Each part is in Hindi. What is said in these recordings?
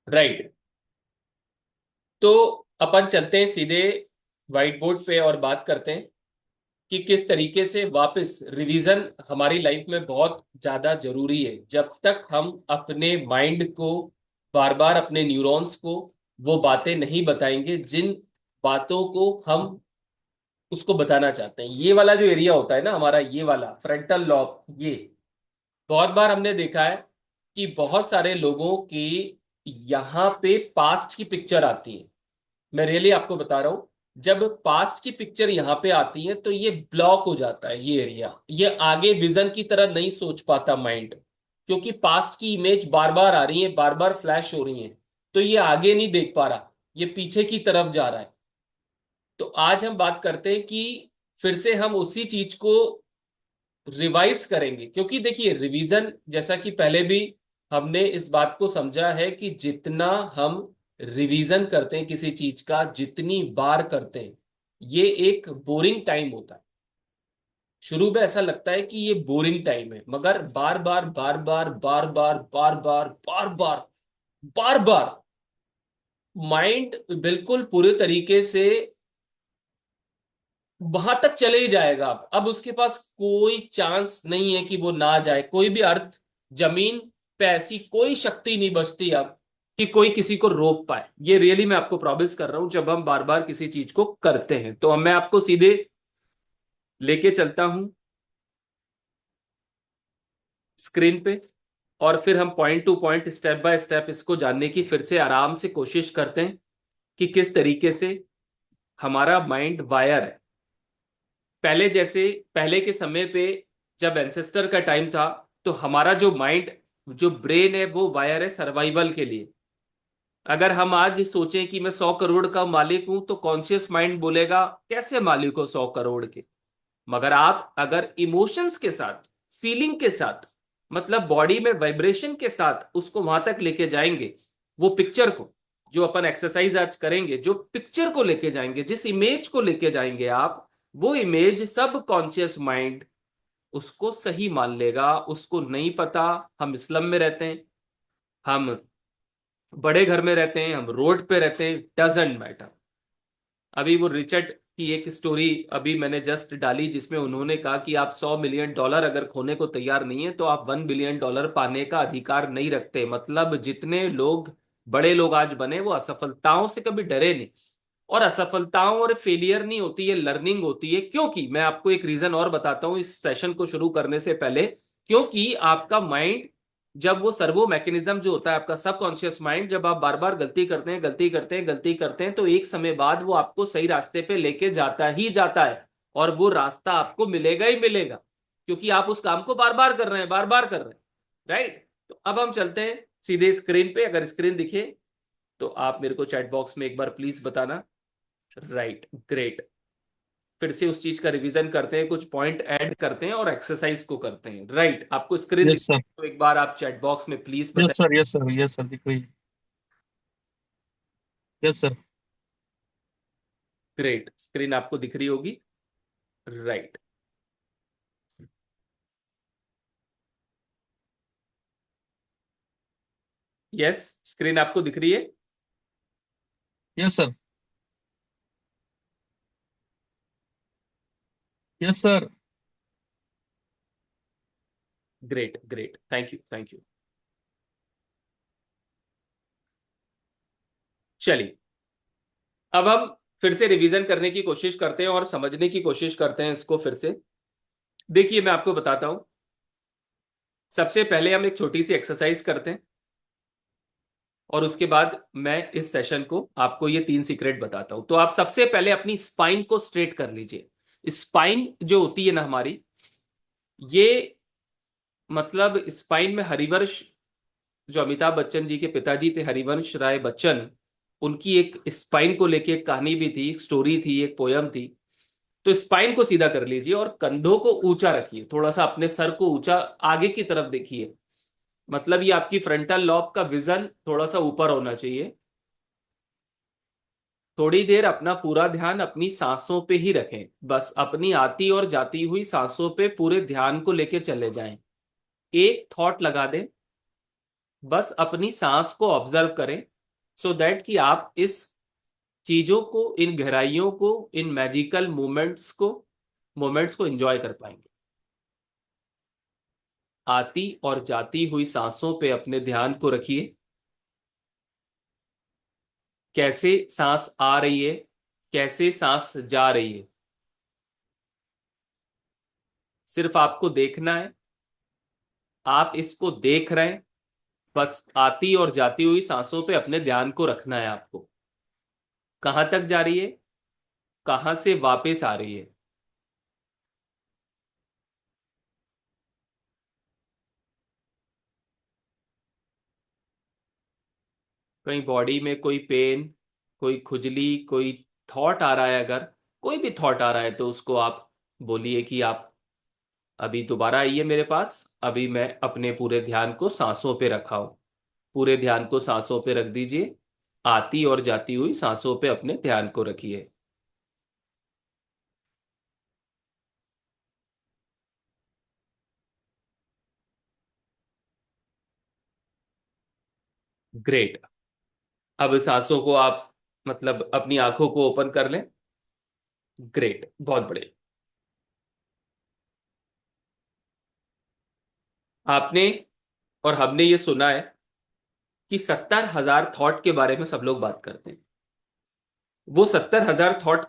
राइट। तो अपन चलते हैं सीधे व्हाइट बोर्ड पे और बात करते हैं कि किस तरीके से वापस रिवीजन हमारी लाइफ में बहुत ज्यादा जरूरी है। जब तक हम अपने माइंड को बार बार, अपने न्यूरॉन्स को वो बातें नहीं बताएंगे जिन बातों को हम उसको बताना चाहते हैं। ये वाला जो एरिया होता है ना हमारा, ये वाला फ्रंटल लॉब, ये बहुत बार हमने देखा है कि बहुत सारे लोगों की यहाँ पे पास्ट की पिक्चर आती है। मैं रियली आपको बता रहा हूं, जब पास्ट की पिक्चर यहाँ पे आती है तो ये ब्लॉक हो जाता है ये एरिया। ये आगे विजन की तरह नहीं सोच पाता माइंड, क्योंकि पास्ट की इमेज बार बार आ रही है, बार बार फ्लैश हो रही है। तो ये आगे नहीं देख पा रहा, ये पीछे की तरफ जा रहा है। तो आज हम बात करते हैं कि फिर से हम उसी चीज को रिवाइज करेंगे, क्योंकि देखिए रिवीजन, जैसा कि पहले भी हमने इस बात को समझा है कि जितना हम रिवीजन करते हैं किसी चीज का, जितनी बार करते हैं, ये एक बोरिंग टाइम होता है। शुरू में ऐसा लगता है कि ये बोरिंग टाइम है, मगर बार बार बार बार बार बार बार बार बार बार बार बार माइंड बिल्कुल पूरे तरीके से वहां तक चले ही जाएगा। अब उसके पास कोई चांस नहीं है कि वो ना जाए। कोई भी अर्थ, जमीन पे ऐसी कोई शक्ति नहीं बचती अब कि कोई किसी को रोक पाए। ये रियली मैं आपको प्रॉमिस कर रहा हूं, जब हम बार बार किसी चीज को करते हैं। तो मैं आपको सीधे लेके चलता हूं स्क्रीन पे, और फिर हम point two point, step by step इसको जानने की फिर से आराम से कोशिश करते हैं कि किस तरीके से हमारा माइंड वायर है। पहले जैसे, पहले के समय पे जब एंसेस्टर का टाइम था, तो हमारा जो माइंड, जो ब्रेन है, वो वायर है सर्वाइवल के लिए। अगर हम आज सोचें कि मैं 100 करोड़ का मालिक हूं, तो कॉन्शियस माइंड बोलेगा कैसे मालिक हो 100 करोड़ के। मगर आप अगर इमोशंस के साथ, फीलिंग के साथ, मतलब बॉडी में वाइब्रेशन के साथ उसको वहां तक लेके जाएंगे, वो पिक्चर को, जो अपन एक्सरसाइज आज करेंगे, जो पिक्चर को लेके जाएंगे, जिस इमेज को लेके जाएंगे आप, वो इमेज सब कॉन्शियस माइंड उसको सही मान लेगा। उसको नहीं पता हम स्लम में रहते हैं, हम बड़े घर में रहते हैं, हम रोड पे रहते हैं, डजेंट मैटर। अभी वो रिचर्ड की एक स्टोरी अभी मैंने जस्ट डाली, जिसमें उन्होंने कहा कि आप 100 मिलियन डॉलर अगर खोने को तैयार नहीं है, तो आप 1 बिलियन डॉलर पाने का अधिकार नहीं रखते। मतलब जितने लोग, बड़े लोग आज बने, वो असफलताओं से कभी डरे नहीं। और असफलताओं और फेलियर नहीं होती, ये लर्निंग होती है। क्योंकि मैं आपको एक रीजन और बताता हूं इस सेशन को शुरू करने से पहले। क्योंकि आपका माइंड, जब वो सर्वो मैकेनिज्म जो होता है आपका सबकॉन्शियस माइंड, जब आप बार बार गलती करते हैं, गलती करते हैं, गलती करते हैं, तो एक समय बाद वो आपको सही रास्ते पे लेके जाता ही जाता है। और वो रास्ता आपको मिलेगा ही मिलेगा, क्योंकि आप उस काम को बार बार कर रहे हैं, बार बार कर रहे हैं। राइट। तो अब हम चलते हैं सीधे स्क्रीन पे। अगर स्क्रीन दिखे तो आप मेरे को चैट बॉक्स में एक बार प्लीज बताना। Right, great. फिर से उस चीज का रिवीजन करते हैं, कुछ पॉइंट ऐड करते हैं और एक्सरसाइज को करते हैं। राइट, आपको स्क्रीन दिख यस सर। रही है तो एक बार आप चैट बॉक्स में प्लीज यस बताइए। Sir. Yes sir. Yes sir, दिख रही है। Yes sir. ग्रेट, स्क्रीन आपको दिख रही होगी। राइट। यस, स्क्रीन आपको दिख रही है। Yes sir. Yes sir. Great great, thank you thank you. चलिए, अब हम फिर से रिवीजन करने की कोशिश करते हैं और समझने की कोशिश करते हैं इसको फिर से। देखिए मैं आपको बताता हूं, सबसे पहले हम एक छोटी सी एक्सरसाइज करते हैं, और उसके बाद मैं इस सेशन को आपको ये 3 सीक्रेट बताता हूं। तो आप सबसे पहले अपनी स्पाइन को स्ट्रेट कर लीजिए। स्पाइन जो होती है ना हमारी, ये मतलब स्पाइन में हरिवंश, जो अमिताभ बच्चन जी के पिताजी थे हरिवंश राय बच्चन, उनकी एक स्पाइन को लेके एक कहानी भी थी, स्टोरी थी, एक पोयम थी। तो स्पाइन को सीधा कर लीजिए और कंधों को ऊंचा रखिए, थोड़ा सा अपने सर को ऊंचा आगे की तरफ देखिए। मतलब ये आपकी फ्रंटल लॉब का विजन थोड़ा सा ऊपर होना चाहिए। थोड़ी देर अपना पूरा ध्यान अपनी सांसों पे ही रखें। बस अपनी आती और जाती हुई सांसों पे पूरे ध्यान को लेके चले जाएं। एक थॉट लगा दें, बस अपनी सांस को ऑब्जर्व करें। सो दैट कि आप इस चीजों को, इन गहराइयों को, इन मैजिकल मोमेंट्स को एंजॉय कर पाएंगे। आती और जाती हुई सांसों पे अपने ध्यान को रखिए। कैसे सांस आ रही है, कैसे सांस जा रही है, सिर्फ आपको देखना है। आप इसको देख रहे हैं, बस आती और जाती हुई सांसों पे अपने ध्यान को रखना है आपको। कहां तक जा रही है, कहां से वापस आ रही है। कहीं बॉडी में कोई पेन, कोई खुजली, कोई थॉट आ रहा है, अगर कोई भी थॉट आ रहा है तो उसको आप बोलिए कि आप अभी दोबारा आइए मेरे पास। अभी मैं अपने पूरे ध्यान को सांसों पे रखा हूं। पूरे ध्यान को सांसों पे रख दीजिए। आती और जाती हुई सांसों पे अपने ध्यान को रखिए। ग्रेट। अब सांसों को आप मतलब अपनी आंखों को ओपन कर लें। ग्रेट, बहुत बढ़िया। आपने और हमने ये सुना है कि 70,000 थॉट के बारे में सब लोग बात करते हैं। वो 70,000 थॉट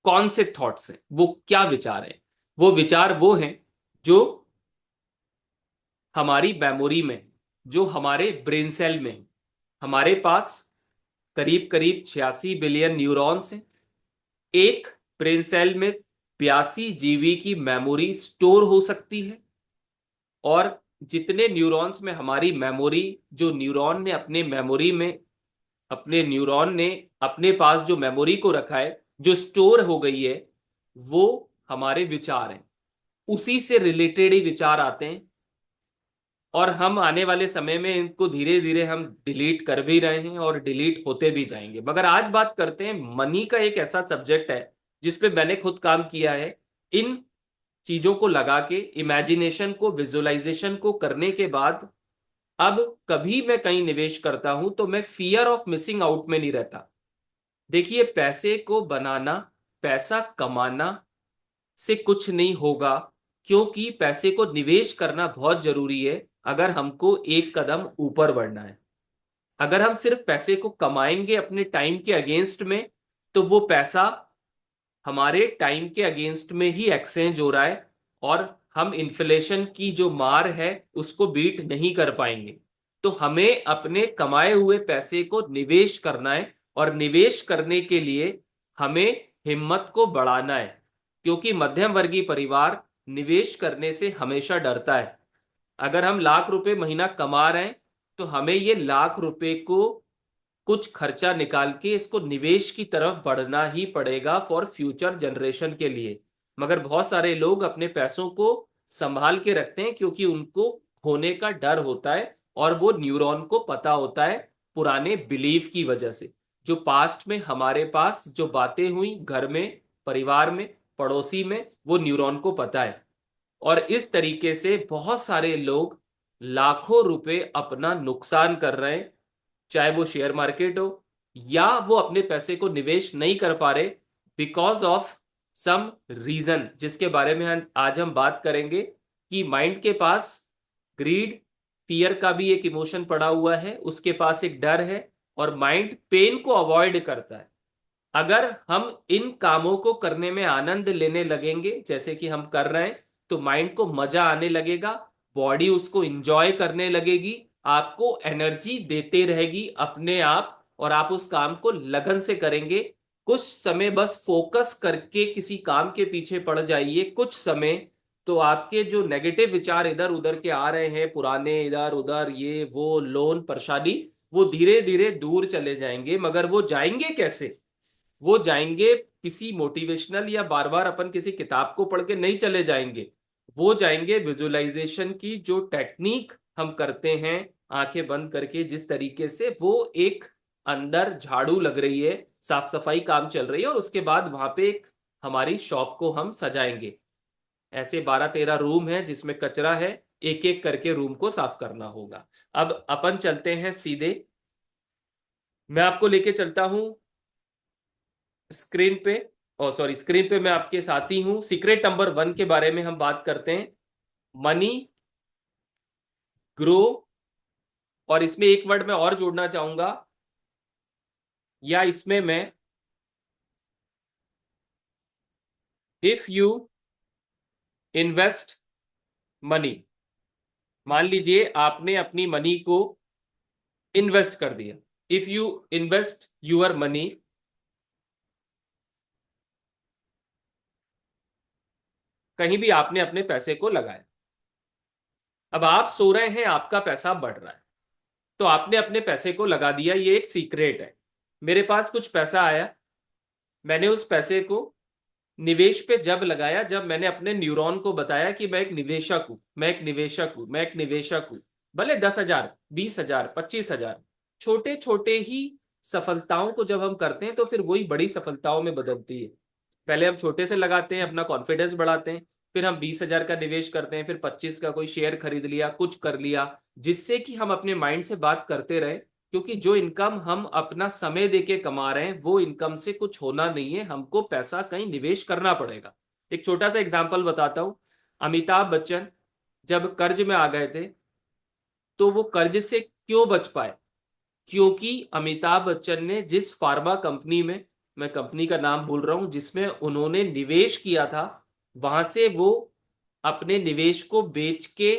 कौन से थॉट्स हैं, वो क्या विचार हैं? वो विचार वो हैं जो हमारी मेमोरी में, जो हमारे ब्रेन सेल में है। हमारे पास करीब करीब 86 बिलियन न्यूरॉन्स हैं। एक ब्रेन सेल में 82 GB की मेमोरी स्टोर हो सकती है। और जितने न्यूरॉन्स में हमारी मेमोरी, जो न्यूरॉन ने अपने पास जो मेमोरी को रखा है, जो स्टोर हो गई है, वो हमारे विचार हैं। उसी से रिलेटेड ही विचार आते हैं। और हम आने वाले समय में इनको धीरे धीरे हम डिलीट कर भी रहे हैं और डिलीट होते भी जाएंगे। मगर आज बात करते हैं मनी का, एक ऐसा सब्जेक्ट है जिसपे मैंने खुद काम किया है। इन चीजों को लगा के, इमेजिनेशन को, विजुअलाइजेशन को करने के बाद, अब कभी मैं कहीं निवेश करता हूं तो मैं फियर ऑफ मिसिंग आउट में नहीं रहता। देखिए, पैसे को बनाना, पैसा कमाना से कुछ नहीं होगा, क्योंकि पैसे को निवेश करना बहुत जरूरी है अगर हमको एक कदम ऊपर बढ़ना है। अगर हम सिर्फ पैसे को कमाएंगे अपने टाइम के अगेंस्ट में, तो वो पैसा हमारे टाइम के अगेंस्ट में ही एक्सचेंज हो रहा है, और हम इन्फ्लेशन की जो मार है उसको बीट नहीं कर पाएंगे। तो हमें अपने कमाए हुए पैसे को निवेश करना है, और निवेश करने के लिए हमें हिम्मत को बढ़ाना है। क्योंकि मध्यम वर्गीय परिवार निवेश करने से हमेशा डरता है। अगर हम लाख रुपए महीना कमा रहे हैं, तो हमें ये लाख रुपए को कुछ खर्चा निकाल के इसको निवेश की तरफ बढ़ना ही पड़ेगा फॉर फ्यूचर जनरेशन के लिए। मगर बहुत सारे लोग अपने पैसों को संभाल के रखते हैं, क्योंकि उनको खोने का डर होता है। और वो न्यूरॉन को पता होता है, पुराने बिलीफ की वजह से, जो पास्ट में हमारे पास जो बातें हुई घर में, परिवार में, पड़ोसी में, वो न्यूरॉन को पता है। और इस तरीके से बहुत सारे लोग लाखों रुपए अपना नुकसान कर रहे हैं। चाहे वो शेयर मार्केट हो, या वो अपने पैसे को निवेश नहीं कर पा रहे, बिकॉज ऑफ सम रीजन, जिसके बारे में आज हम बात करेंगे। कि माइंड के पास ग्रीड, फियर का भी एक इमोशन पड़ा हुआ है, उसके पास एक डर है। और माइंड पेन को अवॉइड करता है। अगर हम इन कामों को करने में आनंद लेने लगेंगे, जैसे कि हम कर रहे हैं, तो माइंड को मजा आने लगेगा, बॉडी उसको इंजॉय करने लगेगी, आपको एनर्जी देते रहेगी अपने आप, और आप उस काम को लगन से करेंगे। कुछ समय बस फोकस करके किसी काम के पीछे पड़ जाइए कुछ समय, तो आपके जो नेगेटिव विचार इधर उधर के आ रहे हैं, पुराने इधर उधर, ये वो, लोन, परेशानी, वो धीरे धीरे दूर चले जाएंगे। मगर वो जाएंगे कैसे? वो जाएंगे किसी मोटिवेशनल या बार बार अपन किसी किताब को पढ़ के नहीं चले जाएंगे। वो जाएंगे विजुअलाइजेशन की जो टेक्निक हम करते हैं, आंखें बंद करके, जिस तरीके से वो एक अंदर झाड़ू लग रही है, साफ सफाई काम चल रही है, और उसके बाद वहां पे एक हमारी शॉप को हम सजाएंगे। ऐसे 12-13 रूम है जिसमें कचरा है, एक एक करके रूम को साफ करना होगा। अब अपन चलते हैं सीधे मैं आपको लेके चलता हूं स्क्रीन पे, ओ सॉरी, स्क्रीन पे मैं आपके साथ ही हूं। सीक्रेट नंबर 1 के बारे में हम बात करते हैं, मनी ग्रो। और इसमें एक वर्ड मैं और जोड़ना चाहूंगा, या इसमें मैं, इफ यू इन्वेस्ट मनी। मान लीजिए आपने अपनी मनी को इन्वेस्ट कर दिया। If you invest your money, कहीं भी आपने अपने पैसे को लगाया, अब आप सो रहे हैं, आपका पैसा बढ़ रहा है, तो आपने अपने पैसे को लगा दिया। ये एक सीक्रेट है। मेरे पास कुछ पैसा आया, मैंने उस पैसे को निवेश पे जब लगाया, जब मैंने अपने न्यूरॉन को बताया कि मैं एक निवेशक हूं, मैं एक निवेशक हूं, मैं एक निवेशक हूं। भले 10,000, 20,000, 25,000, छोटे छोटे ही सफलताओं को जब हम करते हैं तो फिर वही बड़ी सफलताओं में बदलती है। पहले हम छोटे से लगाते हैं, अपना कॉन्फिडेंस बढ़ाते हैं, फिर हम 20,000 का निवेश करते हैं, फिर 25 का कोई शेयर खरीद लिया, कुछ कर लिया, जिससे कि हम अपने माइंड से बात करते रहे। क्योंकि जो इनकम हम अपना समय देके कमा रहे हैं, वो इनकम से कुछ होना नहीं है, हमको पैसा कहीं निवेश करना पड़ेगा। एक छोटा सा एग्जांपल बताता हूं। अमिताभ बच्चन जब कर्ज में आ गए थे, तो वो कर्ज से क्यों बच पाए? क्योंकि अमिताभ बच्चन ने जिस फार्मा कंपनी में, मैं कंपनी का नाम भूल रहा हूं, जिसमें उन्होंने निवेश किया था, वहां से वो अपने निवेश को बेच के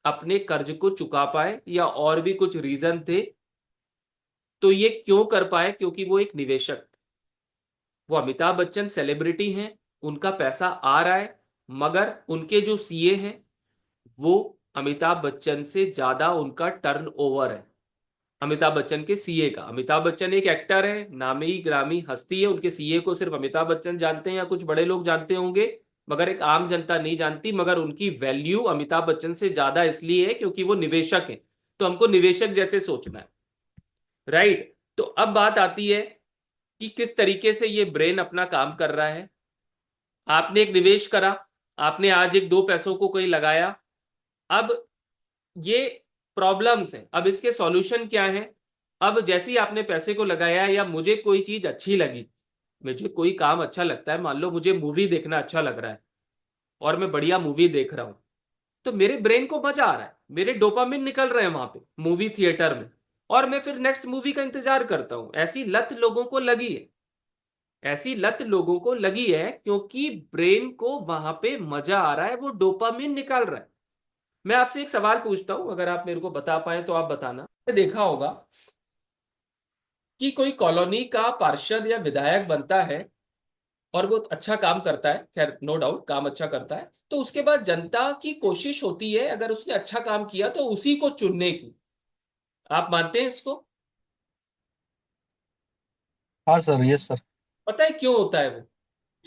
अपने कर्ज को चुका पाए, या और भी कुछ रीजन थे। तो ये क्यों कर पाए? क्योंकि वो एक निवेशक थे। वो अमिताभ बच्चन सेलिब्रिटी हैं, उनका पैसा आ रहा है, मगर उनके जो सीए हैं, वो अमिताभ बच्चन से ज्यादा उनका टर्न ओवर है। अमिताभ बच्चन के सीए का, अमिताभ बच्चन एक एक्टर है, नामी ग्रामी हस्ती है, उनके सीए को सिर्फ अमिताभ बच्चन जानते हैं या कुछ बड़े लोग जानते होंगे, मगर एक आम जनता नहीं जानती। मगर उनकी वैल्यू अमिताभ बच्चन से ज्यादा इसलिए है क्योंकि वो निवेशक है। तो हमको निवेशक जैसे सोचना है, राइट? तो अब बात आती है कि किस तरीके से ये ब्रेन अपना काम कर रहा है। आपने एक निवेश करा, आपने आज एक दो पैसों को कोई लगाया। अब ये प्रॉब्लम्स हैं, अब इसके सॉल्यूशन क्या है? अब जैसे ही आपने पैसे को लगाया, या मुझे कोई चीज अच्छी लगी, मुझे कोई काम अच्छा लगता है, मान लो मुझे मूवी देखना अच्छा लग रहा है, और मैं बढ़िया मूवी देख रहा हूं, तो मेरे ब्रेन को मजा आ रहा है, मेरे डोपामिन निकल रहे हैं वहां पे मूवी थिएटर में, और मैं फिर नेक्स्ट मूवी का इंतजार करता हूं। ऐसी लत लोगों को लगी है, ऐसी लत लोगों को लगी है, क्योंकि ब्रेन को वहां पे मजा आ रहा है, वो डोपामिन निकाल रहा है। मैं आपसे एक सवाल पूछता हूं, अगर आप मेरे को बता पाए तो आप बताना। देखा होगा कि कोई कॉलोनी का पार्षद या विधायक बनता है, और वो अच्छा काम करता है, खैर नो डाउट काम अच्छा करता है, तो उसके बाद जनता की कोशिश होती है, अगर उसने अच्छा काम किया तो उसी को चुनने की। आप मानते हैं इसको? हाँ सर, यस सर। पता है क्यों होता है वो?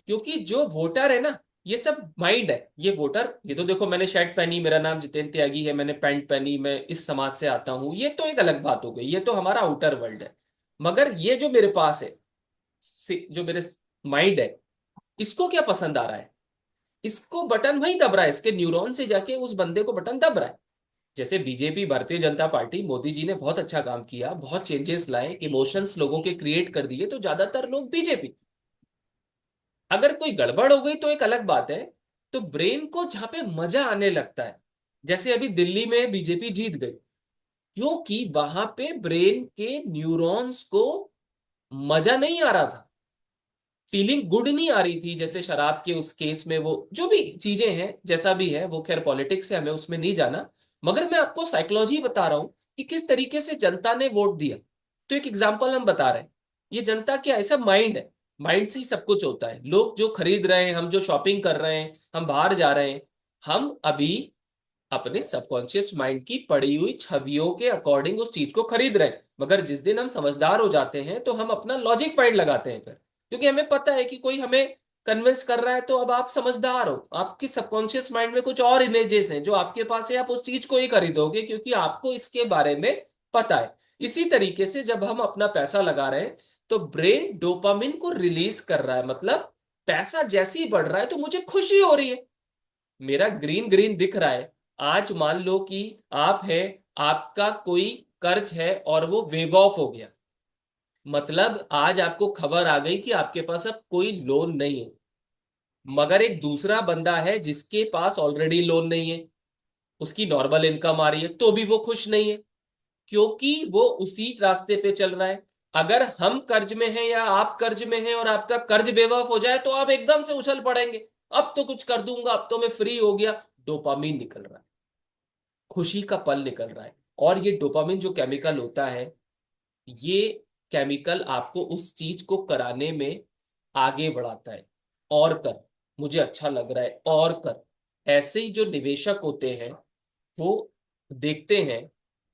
क्योंकि जो वोटर है ना, ये सब माइंड है। ये वोटर, ये तो देखो, मैंने शर्ट पहनी, मेरा नाम जितेंद्र त्यागी है, मैंने पैंट पहनी, मैं इस समाज से आता हूं, ये तो एक अलग बात हो गई, ये तो हमारा आउटर वर्ल्ड है। मगर ये जो मेरे पास है, जो मेरे माइंड है, इसको क्या पसंद आ रहा है? इसको बटन वही दब रहा है, इसके न्यूरॉन से जाके उस बंदे को बटन दब रहा है। जैसे बीजेपी, भारतीय जनता पार्टी, मोदी जी ने बहुत अच्छा काम किया, बहुत चेंजेस लाए, इमोशंस लोगों के क्रिएट कर दिए, तो ज्यादातर लोग बीजेपी। अगर कोई गड़बड़ हो गई तो एक अलग बात है। तो ब्रेन को जहां पे मजा आने लगता है, जैसे अभी दिल्ली में बीजेपी जीत गई, क्योंकि वहां पे ब्रेन के न्यूरॉन्स को मजा नहीं आ रहा था, फीलिंग गुड नहीं आ रही थी। जैसे शराब के उस केस में, वो जो भी चीजें हैं, जैसा भी है वो, खैर पॉलिटिक्स है, हमें उसमें नहीं जाना। मगर मैं आपको साइकोलॉजी बता रहा हूं कि किस तरीके से जनता ने वोट दिया। तो एक एग्जांपल हम बता रहे हैं। ये जनता क्या, ऐसा माइंड है, माइंड से ही सब कुछ होता है। लोग जो खरीद रहे हैं, हम जो शॉपिंग कर रहे हैं, हम बाहर जा रहे हैं, हम अभी अपने सबकॉन्शियस माइंड की पड़ी हुई छवियों के अकॉर्डिंग उस चीज को खरीद रहे हैं। मगर जिस दिन हम समझदार हो जाते हैं, तो हम अपना लॉजिक माइंड लगाते हैं फिर, क्योंकि हमें पता है कि कोई हमें कन्विंस कर रहा है। तो अब आप समझदार हो, आपकी सबकॉन्शियस माइंड में कुछ और इमेजेस हैं जो आपके पास है, आप उस चीज को ही खरीदोगे क्योंकि आपको इसके बारे में पता है। इसी तरीके से जब हम अपना पैसा लगा रहे हैं, तो ब्रेन डोपामिन को रिलीज कर रहा है। मतलब पैसा जैसे ही बढ़ रहा है तो मुझे खुशी हो रही है, मेरा ग्रीन ग्रीन दिख रहा है। आज मान लो कि आप है, आपका कोई कर्ज है और वो वेव ऑफ हो गया, मतलब आज आपको खबर आ गई कि आपके पास अब कोई लोन नहीं है, मगर एक दूसरा बंदा है जिसके पास ऑलरेडी लोन नहीं है, उसकी नॉर्मल इनकम आ रही है, तो भी वो खुश नहीं है, क्योंकि वो उसी रास्ते पे चल रहा है। अगर हम कर्ज में हैं या आप कर्ज में हैं और आपका कर्ज बेवफ हो जाए तो आप एकदम से उछल पड़ेंगे, अब तो कुछ कर दूंगा, अब तो मैं फ्री हो गया। डोपामीन निकल रहा है, खुशी का पल निकल रहा है। और ये डोपामिन जो केमिकल होता है, ये केमिकल आपको उस चीज को कराने में आगे बढ़ाता है। और कर, मुझे अच्छा लग रहा है, और कर। ऐसे ही जो निवेशक होते हैं, वो देखते हैं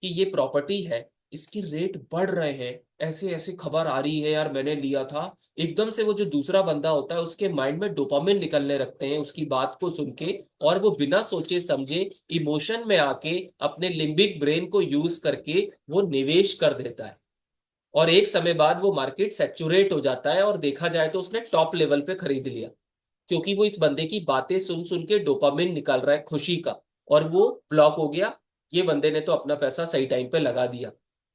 कि ये प्रॉपर्टी है, इसके रेट बढ़ रहे हैं, ऐसे ऐसे खबर आ रही है यार, मैंने लिया था। एकदम से वो जो दूसरा बंदा होता है उसके माइंड में डोपामिन निकलने रखते हैं उसकी बात को सुन के, और वो बिना सोचे समझे इमोशन में आके अपने लिम्बिक ब्रेन को यूज करके वो निवेश कर देता है। और एक समय बाद वो मार्केट सैचुरेट हो जाता है और देखा जाए तो उसने टॉप लेवल पे खरीद लिया, क्योंकि वो इस बंदे की बातें सुन सुन के डोपामिन निकाल रहा है खुशी का, और वो ब्लॉक हो गया। ये बंदे ने तो अपना पैसा सही टाइम पे लगा दिया।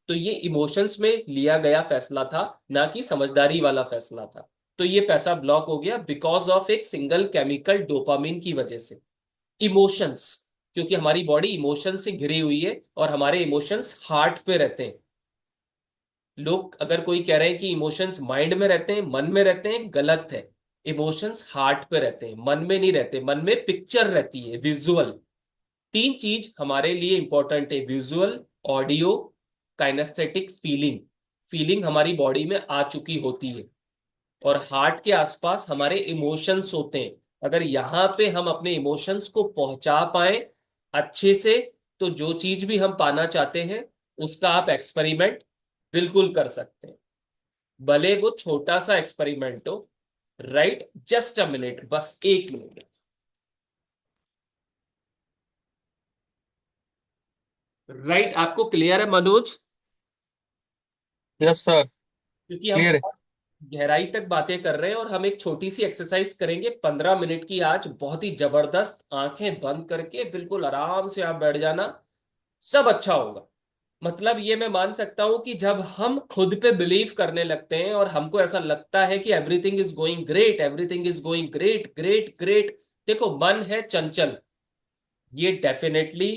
तो ये इमोशंस में लिया गया फैसला था, ना कि समझदारी वाला फैसला था। तो ये पैसा ब्लॉक हो गया बिकॉज ऑफ एक सिंगल केमिकल डोपामिन की वजह से। इमोशंस, क्योंकि हमारी बॉडी इमोशन से घिरी हुई है और हमारे इमोशंस हार्ट पे रहते हैं। लोग अगर कोई कह रहे हैं कि इमोशंस माइंड में रहते हैं, मन में रहते हैं, गलत है। इमोशंस हार्ट पे रहते हैं, मन में नहीं रहते। मन में पिक्चर रहती है, विजुअल। तीन चीज हमारे लिए इंपॉर्टेंट है: visual, audio, kinaesthetic, feeling. Feeling हमारी बॉडी में आ चुकी होती है, और हार्ट के आसपास हमारे इमोशंस होते हैं। अगर यहाँ पे हम अपने इमोशंस को पहुंचा पाए अच्छे से, तो जो चीज भी हम पाना चाहते हैं उसका आप एक्सपेरिमेंट बिल्कुल कर सकते हैं, भले वो छोटा सा एक्सपेरिमेंट हो। राइट, जस्ट अ मिनट, बस एक मिनट। राइट, आपको क्लियर है मनोज? Yes sir. क्योंकि हम क्लियर है। बहुत गहराई तक बातें कर रहे हैं, और हम एक छोटी सी एक्सरसाइज करेंगे 15 मिनट की आज, बहुत ही जबरदस्त। आंखें बंद करके बिल्कुल आराम से आप बैठ जाना, सब अच्छा होगा। मतलब ये मैं मान सकता हूं कि जब हम खुद पे बिलीव करने लगते हैं और हमको ऐसा लगता है कि everything is going great, everything is going great great great. देखो, मन है चंचल, ये डेफिनेटली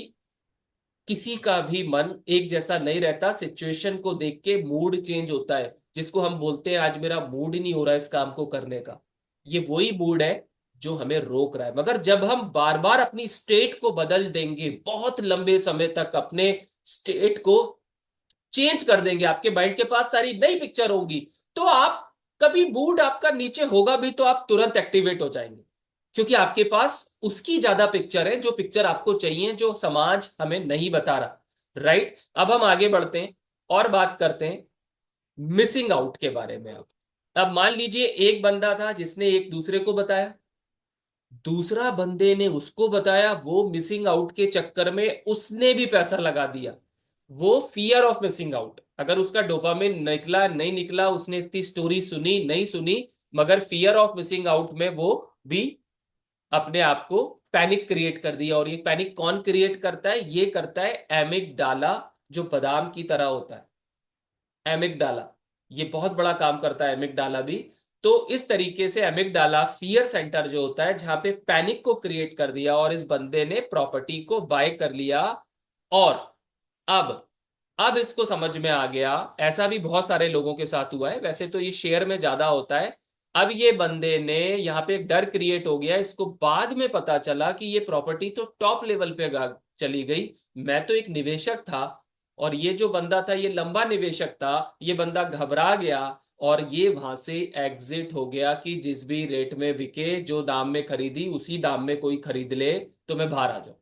किसी का भी मन एक जैसा नहीं रहता। सिचुएशन को देख के मूड चेंज होता है, जिसको हम बोलते हैं आज मेरा मूड ही नहीं हो रहा इस काम को करने का। ये वही मूड है जो हमें रोक रहा है। मगर जब हम बार बार अपनी स्टेट को बदल देंगे, बहुत लंबे समय तक अपने स्टेट को चेंज कर देंगे, आपके माइंड के पास सारी नई पिक्चर होगी, तो आप कभी मूड आपका नीचे होगा भी तो आप तुरंत एक्टिवेट हो जाएंगे, क्योंकि आपके पास उसकी ज्यादा पिक्चर है, जो पिक्चर आपको चाहिए, जो समाज हमें नहीं बता रहा। राइट, अब हम आगे बढ़ते हैं और बात करते हैं मिसिंग आउट के बारे में। अब मान लीजिए एक बंदा था जिसने एक दूसरे को बताया, दूसरा बंदे ने उसको बताया, वो मिसिंग आउट के चक्कर में उसने भी पैसा लगा दिया। वो फियर ऑफ मिसिंग आउट, अगर उसका डोपामिन निकला नहीं निकला, उसने इतनी स्टोरी सुनी नहीं सुनी, मगर फियर ऑफ मिसिंग आउट में वो भी अपने आप को पैनिक क्रिएट कर दिया। और ये पैनिक कौन क्रिएट करता है? ये करता है एमिगडाला, जो बादाम की तरह होता है। एमिगडाला, ये बहुत बड़ा काम करता है, एमिगडाला भी। तो इस तरीके से एमिगडाला फियर सेंटर जो होता है, जहां पे पैनिक को क्रिएट कर दिया, और इस बंदे ने प्रॉपर्टी को बाय कर लिया। और अब अब इसको समझ में आ गया, ऐसा भी बहुत सारे लोगों के साथ हुआ है, वैसे तो ये शेयर में ज्यादा होता है। अब ये बंदे ने यहाँ पे एक डर क्रिएट हो गया, इसको बाद में पता चला कि ये प्रॉपर्टी तो टॉप लेवल पे चली गई। मैं तो एक निवेशक था, और ये जो बंदा था ये लंबा निवेशक था। ये बंदा घबरा गया, और ये वहां से एग्जिट हो गया कि जिस भी रेट में बिके, जो दाम में खरीदी उसी दाम में कोई खरीद ले, तो मैं बाहर आ जाऊं।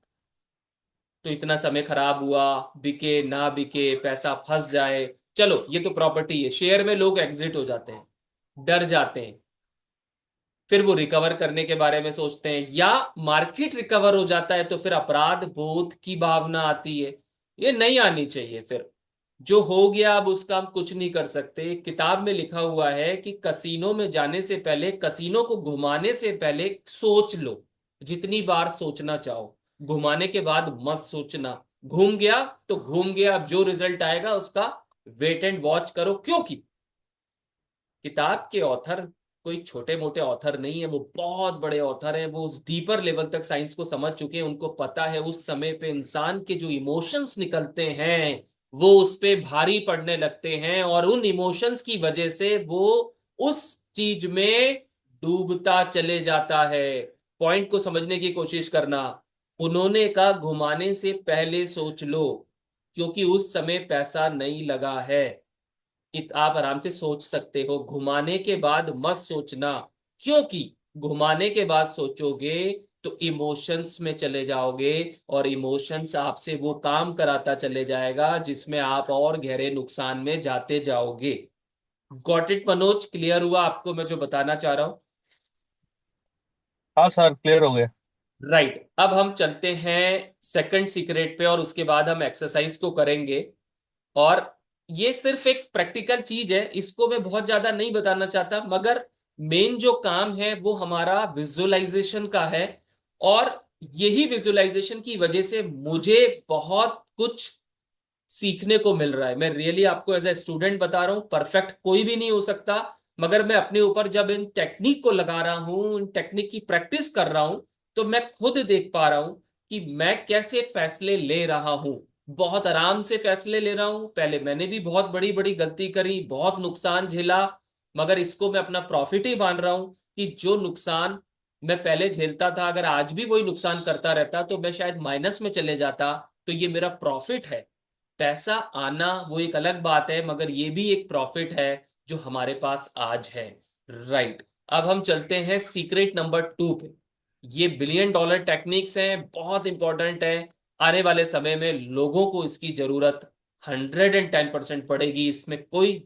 तो इतना समय खराब हुआ, बिके ना बिके, पैसा फंस जाए। चलो, ये तो प्रॉपर्टी है, शेयर में लोग एग्जिट हो जाते हैं, डर जाते हैं, फिर वो रिकवर करने के बारे में सोचते हैं, या मार्केट रिकवर हो जाता है तो फिर अपराध बोध की भावना आती है। ये नहीं आनी चाहिए। फिर जो हो गया, अब उसका हम कुछ नहीं कर सकते। किताब में लिखा हुआ है कि कसीनो में जाने से पहले, कसीनो को घुमाने से पहले सोच लो, जितनी बार सोचना चाहो। घुमाने के बाद मत सोचना। घूम गया तो घूम गया, अब जो रिजल्ट आएगा उसका वेट एंड वॉच करो। क्योंकि किताब के ऑथर कोई छोटे मोटे ऑथर नहीं है, वो बहुत बड़े ऑथर हैं, वो उस डीपर लेवल तक साइंस को समझ चुके हैं, उनको पता है उस समय पे इंसान के जो इमोशंस निकलते हैं वो उस पे भारी पड़ने लगते हैं, और उन इमोशंस की वजह से वो उस चीज में डूबता चले जाता है। पॉइंट को समझने की कोशिश करना। उन्होंने कहा घुमाने से पहले सोच लो, क्योंकि उस समय पैसा नहीं लगा है। आप आराम से सोच सकते हो, घुमाने के बाद मत सोचना, क्योंकि घुमाने के बाद सोचोगे तो इमोशंस में चले जाओगे, और इमोशंस आपसे वो काम कराता चले जाएगा जिसमें आप और गहरे नुकसान में जाते जाओगे। Got it Manoj? क्लियर हुआ आपको मैं जो बताना चाह रहा हूं? हाँ सर, क्लियर हो गया। राइट। अब हम चलते हैं सेकंड सीक्रेट पे, और उसके बाद हम एक्सरसाइज को करेंगे। और ये सिर्फ एक प्रैक्टिकल चीज है, इसको मैं बहुत ज्यादा नहीं बताना चाहता, मगर मेन जो काम है वो हमारा विजुअलाइजेशन का है। और यही विजुअलाइजेशन की वजह से मुझे बहुत कुछ सीखने को मिल रहा है। मैं रियली आपको एज ए स्टूडेंट बता रहा हूं, परफेक्ट कोई भी नहीं हो सकता, मगर मैं अपने ऊपर जब इन टेक्निक को लगा रहा हूं, इन टेक्निक की प्रैक्टिस कर रहा हूं, तो मैं खुद देख पा रहा हूं कि मैं कैसे फैसले ले रहा हूं। बहुत आराम से फैसले ले रहा हूं। पहले मैंने भी बहुत बड़ी बड़ी गलती करी, बहुत नुकसान झेला, मगर इसको मैं अपना प्रॉफिट ही मान रहा हूं कि जो नुकसान मैं पहले झेलता था, अगर आज भी वही नुकसान करता रहता तो मैं शायद माइनस में चले जाता, तो ये मेरा प्रॉफिट है। पैसा आना वो एक अलग बात है, मगर ये भी एक प्रॉफिट है जो हमारे पास आज है। राइट। अब हम चलते हैं सीक्रेट नंबर 2 पे। ये बिलियन डॉलर टेक्निक्स हैं, बहुत इंपॉर्टेंट है। आने वाले समय में लोगों को इसकी जरूरत 110% पड़ेगी, इसमें कोई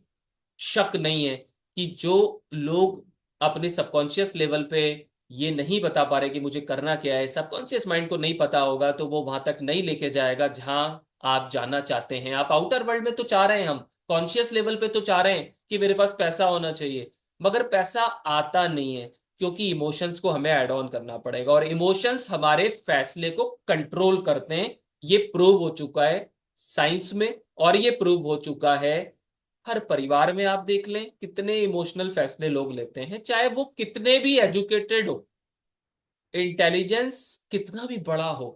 शक नहीं है। कि जो लोग अपने सबकॉन्शियस लेवल पे ये नहीं बता पा रहे कि मुझे करना क्या है, सबकॉन्शियस माइंड को नहीं पता होगा, तो वो वहां तक नहीं लेके जाएगा जहां आप जाना चाहते हैं। आप आउटर वर्ल्ड में तो चाह रहे हैं, हम कॉन्शियस लेवल पे तो चाह रहे हैं कि मेरे पास पैसा होना चाहिए, मगर पैसा आता नहीं है, क्योंकि इमोशंस को हमें ऐड ऑन करना पड़ेगा, और इमोशंस हमारे फैसले को कंट्रोल करते हैं। ये प्रूव हो चुका है साइंस में, और ये प्रूव हो चुका है हर परिवार में। आप देख लें कितने इमोशनल फैसले लोग लेते हैं, चाहे वो कितने भी एजुकेटेड हो, इंटेलिजेंस कितना भी बड़ा हो,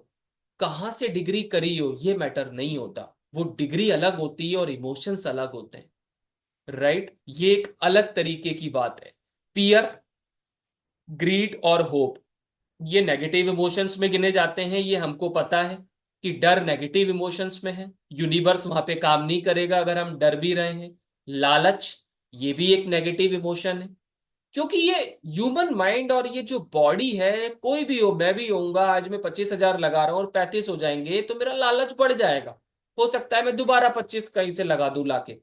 कहां से डिग्री करी हो, ये मैटर नहीं होता। वो डिग्री अलग होती है और इमोशंस अलग होते हैं। राइट। ये एक अलग तरीके की बात है। फियर, ग्रीड और होप, ये नेगेटिव इमोशंस में गिने जाते हैं। ये हमको पता है कि डर नेगेटिव इमोशंस में है, यूनिवर्स वहां पे काम नहीं करेगा अगर हम डर भी रहे हैं। लालच, ये भी एक नेगेटिव इमोशन है, क्योंकि ये ह्यूमन माइंड और ये जो बॉडी है, कोई भी हो, मैं भी होऊंगा, आज मैं 25,000 लगा रहा हूं और 35 हो जाएंगे तो मेरा लालच बढ़ जाएगा। हो सकता है मैं दोबारा 25 कहीं से लगा दूं लाके,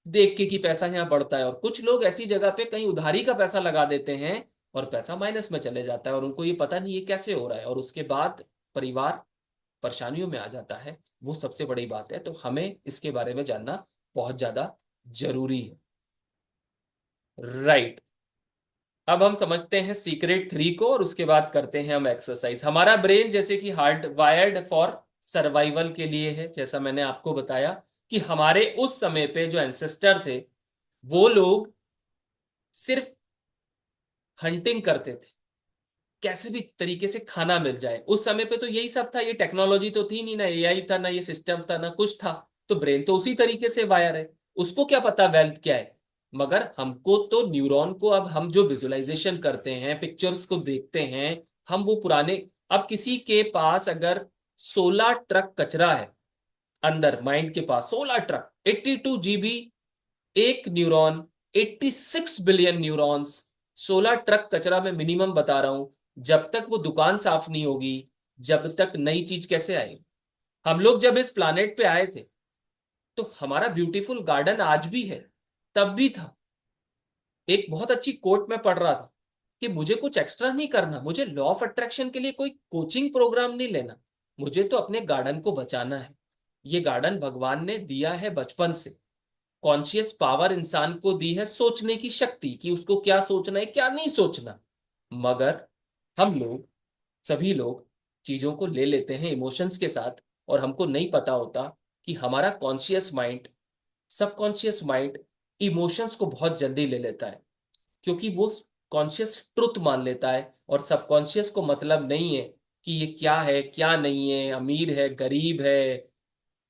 देख के कि पैसा यहाँ बढ़ता है। और कुछ लोग ऐसी जगह पे कहीं उधारी का पैसा लगा देते हैं और पैसा माइनस में चले जाता है, और उनको ये पता नहीं ये कैसे हो रहा है, और उसके बाद परिवार परेशानियों में आ जाता है। वो सबसे बड़ी बात है, तो हमें इसके बारे में जानना बहुत ज्यादा जरूरी है। राइट। अब हम समझते हैं सीक्रेट 3 को, और उसके बाद करते हैं हम एक्सरसाइज। हमारा ब्रेन जैसे कि हार्ड वायर्ड फॉर सर्वाइवल के लिए है, जैसा मैंने आपको बताया कि हमारे उस समय पे जो एंसेस्टर थे, वो लोग सिर्फ हंटिंग करते थे, कैसे भी तरीके से खाना मिल जाए। उस समय पे तो यही सब था, ये टेक्नोलॉजी तो थी नहीं, ना एआई था, ना ये सिस्टम था, ना कुछ था। तो ब्रेन तो उसी तरीके से वायर है, उसको क्या पता वेल्थ क्या है। मगर हमको तो न्यूरॉन को, अब हम जो विजुअलाइजेशन करते हैं, पिक्चर्स को देखते हैं, हम वो पुराने, अब किसी के पास अगर 16 ट्रक कचरा है, अंदर माइंड के पास 16 ट्रक, 82 GB, एक न्यूरॉन, 86 बिलियन न्यूरॉन्स, 16 ट्रक कचरा मैं मिनिमम बता रहा हूं। जब तक वो दुकान साफ नहीं होगी, जब तक नई चीज कैसे आएगी? हम लोग जब इस प्लानेट पे आए थे, तो हमारा ब्यूटीफुल गार्डन आज भी है, तब भी था। एक बहुत अच्छी कोट में पढ़ रहा था कि मुझे कुछ एक्स्ट्रा नहीं करना, मुझे लॉ ऑफ अट्रैक्शन के लिए कोई कोचिंग प्रोग्राम नहीं लेना, मुझे तो अपने गार्डन को बचाना है। ये गार्डन भगवान ने दिया है बचपन से। कॉन्शियस पावर इंसान को दी है सोचने की शक्ति, कि उसको क्या सोचना है क्या नहीं सोचना। मगर हम लोग, सभी लोग, चीजों को ले लेते हैं इमोशंस के साथ, और हमको नहीं पता होता कि हमारा conscious mind, subconscious mind emotions को बहुत जल्दी ले लेता है, क्योंकि वो कॉन्शियस ट्रुथ मान लेता है और सबकॉन्शियस को मतलब नहीं है कि ये क्या है क्या नहीं है, अमीर है गरीब है,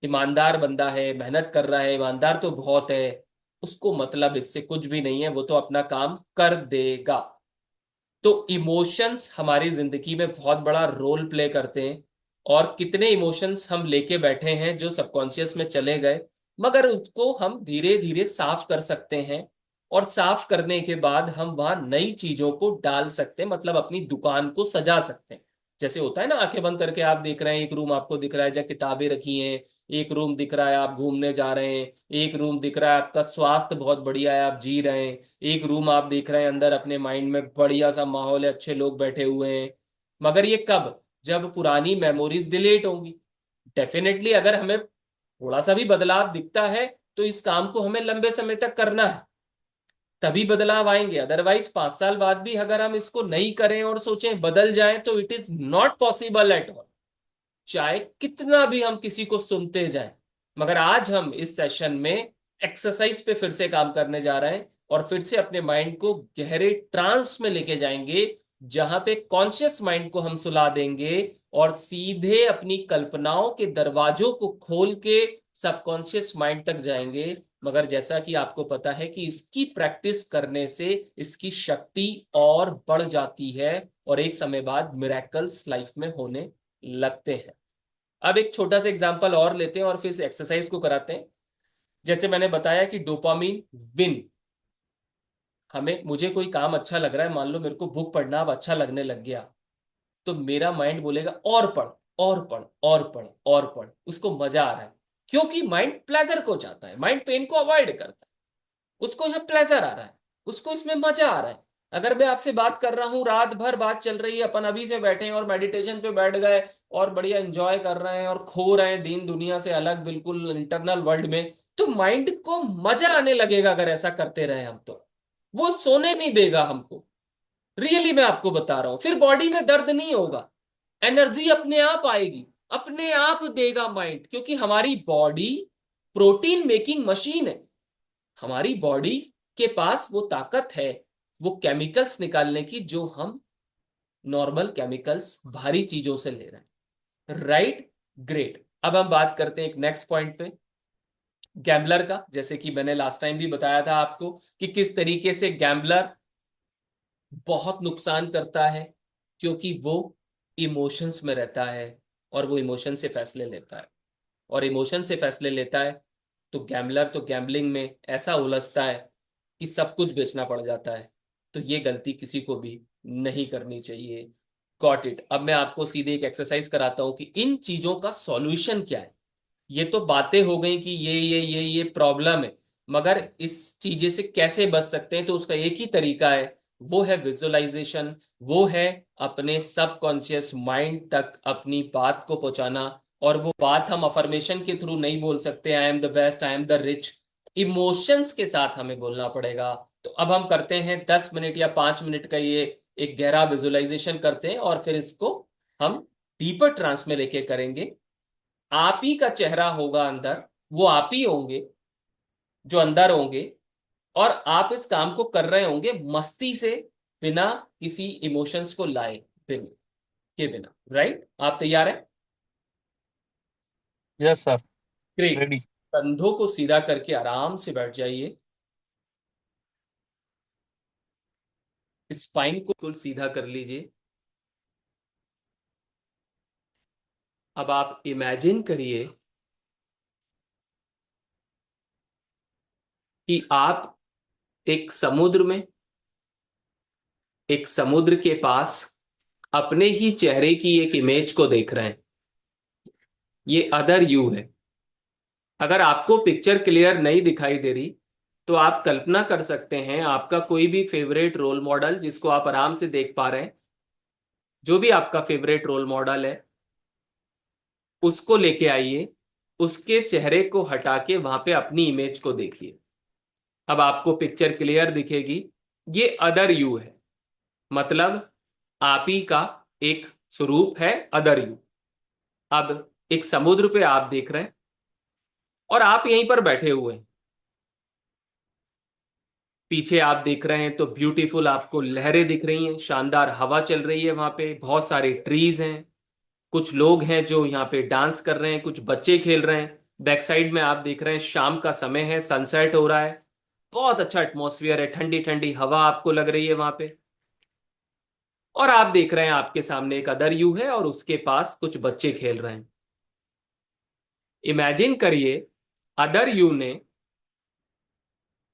ईमानदार बंदा है मेहनत कर रहा है, ईमानदार तो बहुत है, उसको मतलब इससे कुछ भी नहीं है, वो तो अपना काम कर देगा। तो इमोशंस हमारी जिंदगी में बहुत बड़ा रोल प्ले करते हैं, और कितने इमोशंस हम लेके बैठे हैं जो सबकॉन्शियस में चले गए, मगर उसको हम धीरे धीरे साफ कर सकते हैं। और साफ करने के बाद हम वहां नई चीजों को डाल सकते हैं, मतलब अपनी दुकान को सजा सकते हैं। जैसे होता है ना, आंखें बंद करके आप देख रहे हैं, एक रूम आपको दिख रहा है जहाँ किताबें रखी हैं, एक रूम दिख रहा है आप घूमने जा रहे हैं, एक रूम दिख रहा है आपका स्वास्थ्य बहुत बढ़िया है आप जी रहे हैं, एक रूम आप देख रहे हैं अंदर अपने माइंड में बढ़िया सा माहौल है, अच्छे लोग बैठे हुए हैं। मगर ये कब? जब पुरानी मेमोरीज डिलीट होंगी। डेफिनेटली अगर हमें थोड़ा सा भी बदलाव दिखता है तो इस काम को हमें लंबे समय तक करना है, तभी बदलाव आएंगे। अदरवाइज 5 साल बाद भी अगर हम इसको नहीं करें और सोचें बदल जाएं तो it is not possible at all, चाहे कितना भी हम किसी को सुनते जाएं। मगर आज हम इस सेशन में एक्सरसाइज पे फिर से काम करने जा रहे हैं, और फिर से अपने माइंड को गहरे ट्रांस में लेके जाएंगे, जहां पे कॉन्शियस माइंड को हम सुला देंगे और सीधे अपनी कल्पनाओं के दरवाजों को खोल के सबकॉन्शियस माइंड तक जाएंगे। मगर जैसा कि आपको पता है कि इसकी प्रैक्टिस करने से इसकी शक्ति और बढ़ जाती है, और एक समय बाद मिरेकल्स लाइफ में होने लगते हैं। अब एक छोटा सा एग्जांपल और लेते हैं और फिर एक्सरसाइज को कराते हैं। जैसे मैंने बताया कि डोपामीन विन, हमें मुझे कोई काम अच्छा लग रहा है, मान लो मेरे को बुक पढ़ना अब अच्छा लगने लग गया, तो मेरा माइंड बोलेगा और पढ़ और पढ़ और पढ़ और पढ़, उसको मजा आ रहा है। क्योंकि माइंड प्लेजर को चाहता है, माइंड पेन को अवॉइड करता है, उसको यहाँ प्लेजर आ रहा है, उसको इसमें मजा आ रहा है। अगर मैं आपसे बात कर रहा हूँ, रात भर बात चल रही है, अपन अभी से बैठे हैं और मेडिटेशन पे बैठ गए और बढ़िया एंजॉय कर रहे हैं और खो रहे हैं दीन दुनिया से अलग बिल्कुल इंटरनल वर्ल्ड में, तो माइंड को मजा आने लगेगा। अगर ऐसा करते रहे हम तो वो सोने नहीं देगा हमको। रियली मैं आपको बता रहा हूं, फिर बॉडी में दर्द नहीं होगा, एनर्जी अपने आप आएगी, अपने आप देगा माइंड, क्योंकि हमारी बॉडी प्रोटीन मेकिंग मशीन है। हमारी बॉडी के पास वो ताकत है, वो केमिकल्स निकालने की जो हम नॉर्मल केमिकल्स भारी चीजों से ले रहे हैं। Right, great. अब हम बात करते हैं एक नेक्स्ट पॉइंट पे, गैम्बलर का। जैसे कि मैंने लास्ट टाइम भी बताया था आपको कि किस तरीके से गैम्बलर बहुत नुकसान करता है, क्योंकि वो इमोशंस में रहता है और वो इमोशन से फैसले लेता है, और इमोशन से फैसले लेता है तो गैम्बलर तो गैम्बलिंग में ऐसा उलझता है कि सब कुछ बेचना पड़ जाता है। तो ये गलती किसी को भी नहीं करनी चाहिए। Got it. अब मैं आपको सीधे एक एक्सरसाइज कराता हूं कि इन चीजों का सॉल्यूशन क्या है। ये तो बातें हो गई कि ये प्रॉब्लम है, मगर इस चीजें से कैसे बच सकते हैं, तो उसका एक ही तरीका है, वो है विजुअलाइजेशन, वो है अपने सबकॉन्शियस माइंड तक अपनी बात को पहुंचाना। और वो बात हम अफर्मेशन के थ्रू नहीं बोल सकते, I am the best, I am the rich, emotions के साथ हमें बोलना पड़ेगा। तो अब हम करते हैं 10 मिनट या 5 मिनट का ये एक गहरा विजुअलाइजेशन करते हैं, और फिर इसको हम डीपर ट्रांस में लेके करेंगे। आप ही का चेहरा होगा अंदर, वो आप ही होंगे जो अंदर होंगे, और आप इस काम को कर रहे होंगे मस्ती से, बिना किसी इमोशंस को लाए बिन के बिना। राइट, आप तैयार हैं? Yes sir. ग्रेट। रेडी। कंधों को सीधा करके आराम से बैठ जाइए, स्पाइन को बिल्कुल सीधा कर लीजिए। अब आप इमेजिन करिए कि आप एक समुद्र में, एक समुद्र के पास अपने ही चेहरे की एक इमेज को देख रहे हैं। ये अदर यू है। अगर आपको पिक्चर क्लियर नहीं दिखाई दे रही तो आप कल्पना कर सकते हैं आपका कोई भी फेवरेट रोल मॉडल जिसको आप आराम से देख पा रहे हैं, जो भी आपका फेवरेट रोल मॉडल है उसको लेके आइए, उसके चेहरे को हटा के वहां पे अपनी इमेज को देखिए। अब आपको पिक्चर क्लियर दिखेगी। ये अदर यू है, मतलब आप ही का एक स्वरूप है, अदर यू। अब एक समुद्र पे आप देख रहे हैं और आप यहीं पर बैठे हुए हैं। पीछे आप देख रहे हैं तो ब्यूटीफुल आपको लहरें दिख रही हैं, शानदार हवा चल रही है, वहां पे बहुत सारे ट्रीज हैं, कुछ लोग हैं जो यहाँ पे डांस कर रहे हैं, कुछ बच्चे खेल रहे हैं। बैक साइड में आप देख रहे हैं शाम का समय है, सनसेट हो रहा है। बहुत अच्छा एटमॉस्फेयर है, ठंडी ठंडी हवा आपको लग रही है वहां पे। और आप देख रहे हैं आपके सामने एक अदर यू है और उसके पास कुछ बच्चे खेल रहे हैं। इमेजिन करिए, अदर यू ने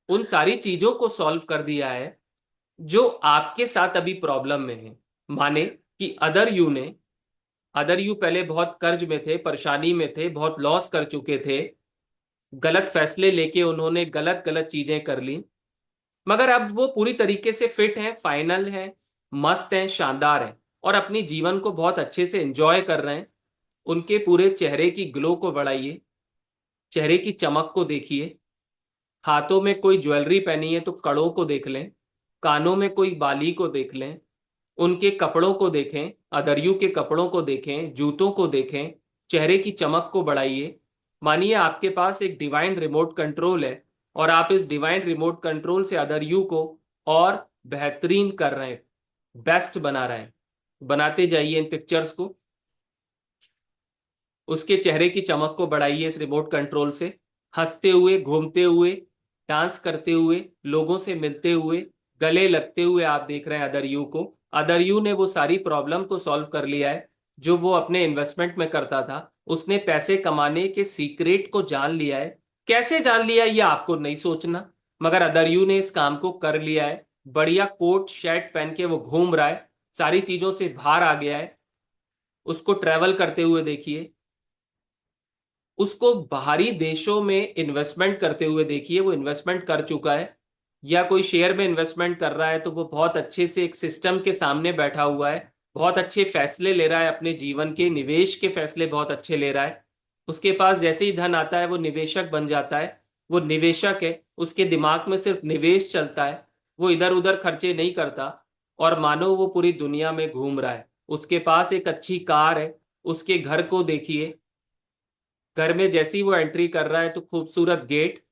उन सारी चीजों को सॉल्व कर दिया है जो आपके साथ अभी प्रॉब्लम में है। माने कि अदर यू पहले बहुत कर्ज में थे, परेशानी में थे, बहुत लॉस कर चुके थे, गलत फैसले लेके उन्होंने गलत गलत चीजें कर ली। मगर अब वो पूरी तरीके से फिट हैं, फाइनल हैं, मस्त हैं, शानदार हैं, और अपनी जीवन को बहुत अच्छे से एंजॉय कर रहे हैं। उनके पूरे चेहरे की ग्लो को बढ़ाइए, चेहरे की चमक को देखिए। हाथों में कोई ज्वेलरी पहनी है तो कड़ों को देख लें, कानों में कोई बाली को देख लें, उनके कपड़ों को देखें, अदरयू के कपड़ों को देखें, जूतों को देखें, चेहरे की चमक को बढ़ाइए। मानिए आपके पास एक डिवाइन रिमोट कंट्रोल है और आप इस डिवाइन रिमोट कंट्रोल से अदरयू को और बेहतरीन कर रहे हैं, बेस्ट बना रहे हैं। बनाते जाइए इन पिक्चर्स को, उसके चेहरे की चमक को बढ़ाइए इस रिमोट कंट्रोल से। हंसते हुए, घूमते हुए, डांस करते हुए, लोगों से मिलते हुए, गले लगते हुए आप देख रहे हैं अदर यू को। अदर यू ने वो सारी प्रॉब्लम को सॉल्व कर लिया है जो वो अपने इन्वेस्टमेंट में करता था। उसने पैसे कमाने के सीक्रेट को जान लिया है। कैसे जान लिया ये आपको नहीं सोचना, मगर अदर यू ने इस काम को कर लिया है। बढ़िया कोट शर्ट पहन के वो घूम रहा है, सारी चीजों से बाहर आ गया है। उसको ट्रेवल करते हुए देखिए, उसको बाहरी देशों में इन्वेस्टमेंट करते हुए देखिए। वो इन्वेस्टमेंट कर चुका है, या कोई शेयर में इन्वेस्टमेंट कर रहा है तो वो बहुत अच्छे से एक सिस्टम के सामने बैठा हुआ है, बहुत अच्छे फैसले ले रहा है, अपने जीवन के निवेश के फैसले बहुत अच्छे ले रहा है। उसके पास जैसे ही धन आता है वो निवेशक बन जाता है। वो निवेशक है, उसके दिमाग में सिर्फ निवेश चलता है, वो इधर उधर खर्चे नहीं करता। और मानो वो पूरी दुनिया में घूम रहा है। उसके पास एक अच्छी कार है, उसके घर को देखिए। घर में जैसे ही वो एंट्री कर रहा है तो खूबसूरत गेट,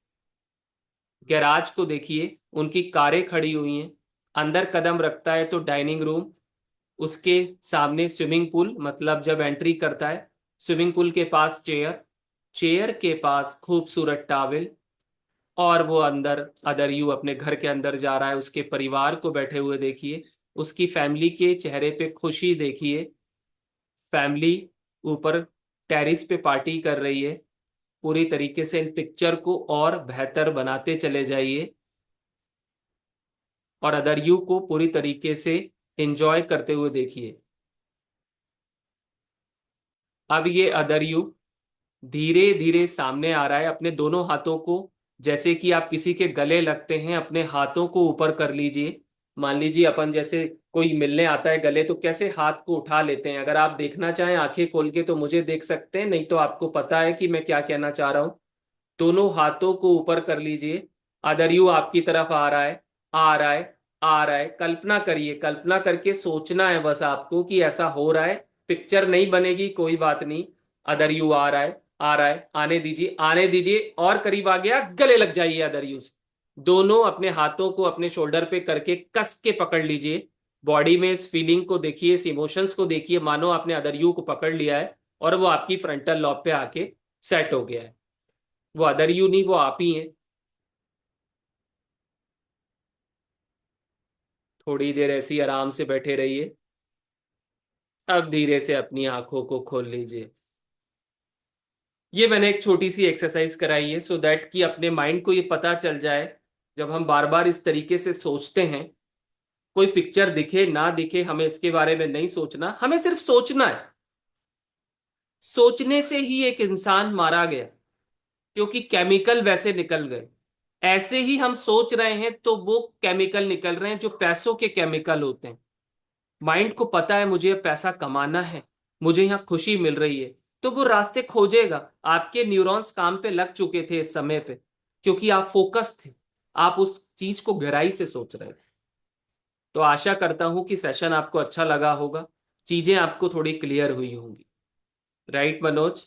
गैराज को देखिए, उनकी कारें खड़ी हुई हैं। अंदर कदम रखता है तो डाइनिंग रूम, उसके सामने स्विमिंग पूल, मतलब जब एंट्री करता है स्विमिंग पूल के पास चेयर, चेयर के पास खूबसूरत टॉवेल। और वो अंदर अदर यू अपने घर के अंदर जा रहा है, उसके परिवार को बैठे हुए देखिए, उसकी फैमिली के चेहरे पे खुशी देखिए। फैमिली ऊपर टेरिस पे पार्टी कर रही है। पूरी तरीके से इन पिक्चर को और बेहतर बनाते चले जाइए और अदर यू को पूरी तरीके से एंजॉय करते हुए देखिए। अब ये अदर यू धीरे धीरे सामने आ रहा है, अपने दोनों हाथों को, जैसे कि आप किसी के गले लगते हैं, अपने हाथों को ऊपर कर लीजिए। मान लीजिए अपन जैसे कोई मिलने आता है गले तो कैसे हाथ को उठा लेते हैं। अगर आप देखना चाहें आंखें खोल के तो मुझे देख सकते हैं, नहीं तो आपको पता है कि मैं क्या कहना चाह रहा हूं। दोनों हाथों को ऊपर कर लीजिए। अदर यू आपकी तरफ आ रहा है, आ रहा है, आ रहा है। कल्पना करिए, कल्पना करके सोचना है बस आपको कि ऐसा हो रहा है। पिक्चर नहीं बनेगी कोई बात नहीं। अदर यू आ रहा है, आ रहा है, आने दीजिए, आने दीजिए, और करीब आ गया, गले लग जाइए अदर यू से। दोनों अपने हाथों को अपने शोल्डर पे करके कस के पकड़ लीजिए। बॉडी में इस फीलिंग को देखिए, इस इमोशंस को देखिए, मानो आपने अदर यू को पकड़ लिया है और वो आपकी फ्रंटल लॉब पे आके सेट हो गया है। वो अदर यू नहीं, वो आप ही हैं। थोड़ी देर ऐसे ही आराम से बैठे रहिए। अब धीरे से अपनी आंखों को खोल लीजिए। ये मैंने एक छोटी सी एक्सरसाइज कराई है सो दैट कि अपने माइंड को ये पता चल जाए, जब हम बार बार इस तरीके से सोचते हैं, कोई पिक्चर दिखे ना दिखे, हमें इसके बारे में नहीं सोचना, हमें सिर्फ सोचना है। सोचने से ही एक इंसान मारा गया, क्योंकि केमिकल वैसे निकल गए। ऐसे ही हम सोच रहे हैं तो वो केमिकल निकल रहे हैं जो पैसों के केमिकल होते हैं। माइंड को पता है मुझे पैसा कमाना है, मुझे यहाँ खुशी मिल रही है, तो वो रास्ते खोजेगा। आपके न्यूरॉन्स काम पे लग चुके थे इस समय पे, क्योंकि आप फोकस थे, आप उस चीज को गहराई से सोच रहे थे। तो आशा करता हूं कि सेशन आपको अच्छा लगा होगा, चीजें आपको थोड़ी क्लियर हुई होंगी। राइट मनोज?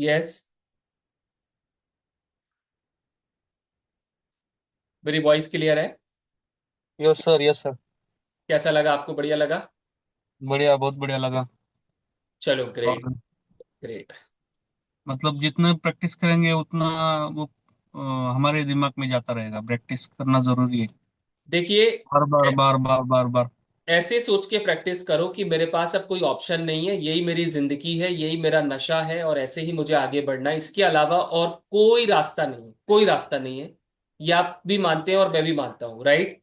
यस। मेरी वॉइस क्लियर है? Yes sir, yes sir. कैसा लगा आपको? बढ़िया लगा? बढ़िया, बहुत बढ़िया लगा। चलो, ग्रेट। और ग्रेट। मतलब जितना प्रैक्टिस करेंगे उतना वो अ, हमारे दिमाग में जाता रहेगा। प्रैक्टिस करना जरूरी है। देखिए, बार बार बार बार बार बार। ऐसे सोच के प्रैक्टिस करो कि मेरे पास अब कोई ऑप्शन नहीं है, यही मेरी जिंदगी है, यही मेरा नशा है, और ऐसे ही मुझे आगे बढ़ना है, इसके अलावा और कोई रास्ता नहीं है, कोई रास्ता नहीं है। ये आप भी मानते हैं और मैं भी मानता हूं, राइट?